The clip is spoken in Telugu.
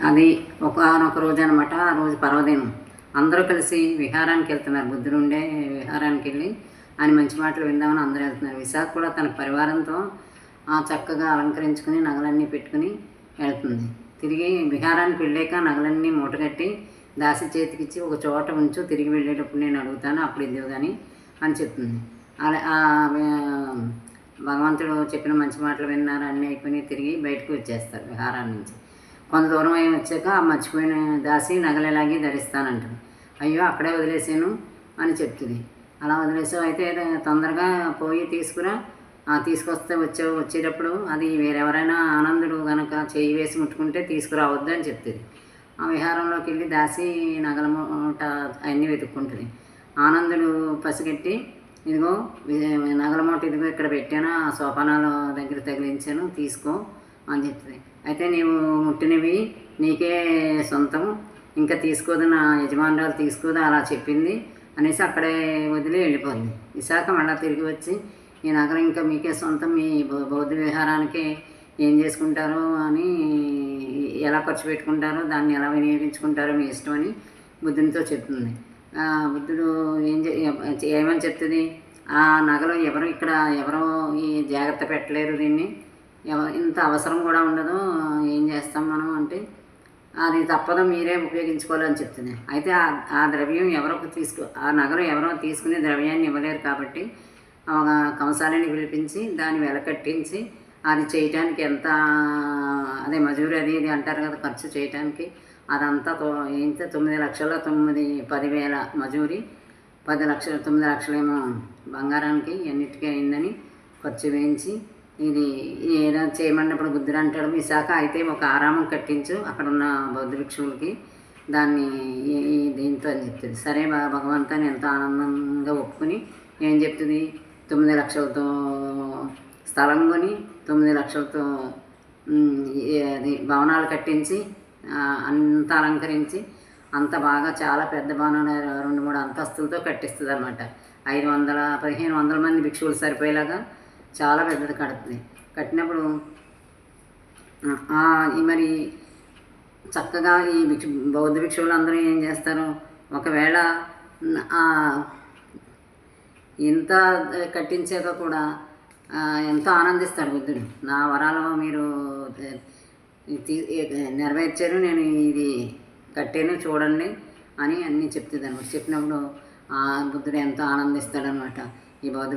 అది ఒకానొక రోజు అనమాట. ఆ రోజు పర్వదినం. అందరూ కలిసి విహారానికి వెళ్తున్నారు. బుద్ధుడు ఉండే విహారానికి వెళ్ళి ఆయన మంచి మాటలు విందామని అందరూ వెళ్తున్నారు. విశాఖ కూడా తన పరివారంతో చక్కగా అలంకరించుకుని నగలన్నీ పెట్టుకుని వెళ్తుంది. తిరిగి విహారానికి వెళ్ళాక నగలన్నీ మూటగట్టి దాసి చేతికిచ్చి ఒక చోట ఉంచు, తిరిగి వెళ్ళేటప్పుడు నేను అడుగుతాను, అప్పుడు ఇద్దేవు కానీ అని చెప్తుంది. అలా భగవంతుడు చెప్పిన మంచి మాటలు విన్నారు, అన్నీ అయిపోయి తిరిగి బయటకు వచ్చేస్తారు విహారాన్ని నుంచి. కొంత దూరం అయి వచ్చాక మర్చిపోయిన దాసి నగలలాగే ధరిస్తానంటాడు. అయ్యో అక్కడే వదిలేసాను అని చెప్తుంది. అలా వదిలేసావు, అయితే తొందరగా పోయి తీసుకురా, తీసుకొస్తే వచ్చేటప్పుడు అది వేరెవరైనా ఆనందుడు కనుక చేయి వేసి ముట్టుకుంటే తీసుకురావద్దు అని చెప్తుంది. ఆ విహారంలోకి వెళ్ళి దాసి నగల మూట అవన్నీ వెతుక్కుంటుంది. ఆనందుడు పసిగట్టి, ఇదిగో నగల మూట ఇదిగో ఇక్కడ పెట్టాను, ఆ సోపానాల దగ్గర తగిలించాను, తీసుకో అని చెప్తుంది. అయితే నీవు ముట్టినవి నీకే సొంతం, ఇంకా తీసుకోదు, నా యజమానురాలు తీసుకోదు అలా చెప్పింది అనేసి అక్కడే వదిలి వెళ్ళిపోయింది. విశాఖ మళ్ళీ తిరిగి వచ్చి ఈ నగరం ఇంకా మీకే సొంతం, మీ బౌద్ధ విహారానికి ఏం చేసుకుంటారో అని, ఎలా ఖర్చు పెట్టుకుంటారో దాన్ని ఎలా వినియోగించుకుంటారో మీ ఇష్టం అని బుద్ధునితో చెప్తుంది. బుద్ధుడు ఏమని చెప్తుంది, ఆ నగలు ఎవరో ఈ జాగ్రత్త పెట్టలేరు, దీన్ని ఇంత అవసరం కూడా ఉండదు, ఏం చేస్తాం మనం అంటే అది తప్పదు, మీరే ఉపయోగించుకోవాలని చెప్తుంది. అయితే ఆ ద్రవ్యం ఆ నగలు ఎవరో తీసుకుని ద్రవ్యాన్ని ఇవ్వలేరు కాబట్టి కంసాలిని పిలిపించి దాన్ని వెలకట్టించి అది చేయటానికి ఎంత మజూరి అది ఇది అంటారు కదా, ఖర్చు చేయటానికి అదంతా 9,09,10,000 మజూరి, 10 లక్షలు 9 లక్షలేమో బంగారానికి ఎన్నిటికీ అయిందని ఖర్చు వేయించి ఇది ఏదో చేయమన్నప్పుడు బుద్ధుడు అంటాడు, విశాఖ అయితే ఒక ఆరామం కట్టించు అక్కడ ఉన్న బౌద్ధ భిక్షువులకి, దాన్ని దీంతో అని చెప్తుంది. సరే భగవంతుని ఎంతో ఆనందంగా ఒప్పుకుని ఏం చెప్తుంది, 9 లక్షలతో స్థలం కొని 9 లక్షలతో అది భవనాలు కట్టించి అంత అలంకరించి అంత బాగా చాలా పెద్ద భవనాలు 2-3 అంతస్తులతో కట్టిస్తుంది అనమాట. 1,500 మంది భిక్షువులు సరిపోయేలాగా చాలా పెద్దది కడుతుంది. కట్టినప్పుడు మరి చక్కగా ఈ బౌద్ధ భిక్షువులు అందరూ ఏం చేస్తారు, ఒకవేళ ఇంత కట్టించాక కూడా ఎంతో ఆనందిస్తాడు బుద్ధుడు. నా వరాలు మీరు నెరవేర్చారు, నేను ఇది కట్టాను చూడండి అని అన్నీ చెప్తుంది అనమాట. చెప్పినప్పుడు బుద్ధుడు ఎంతో ఆనందిస్తాడనమాట. ఈ బౌద్ధ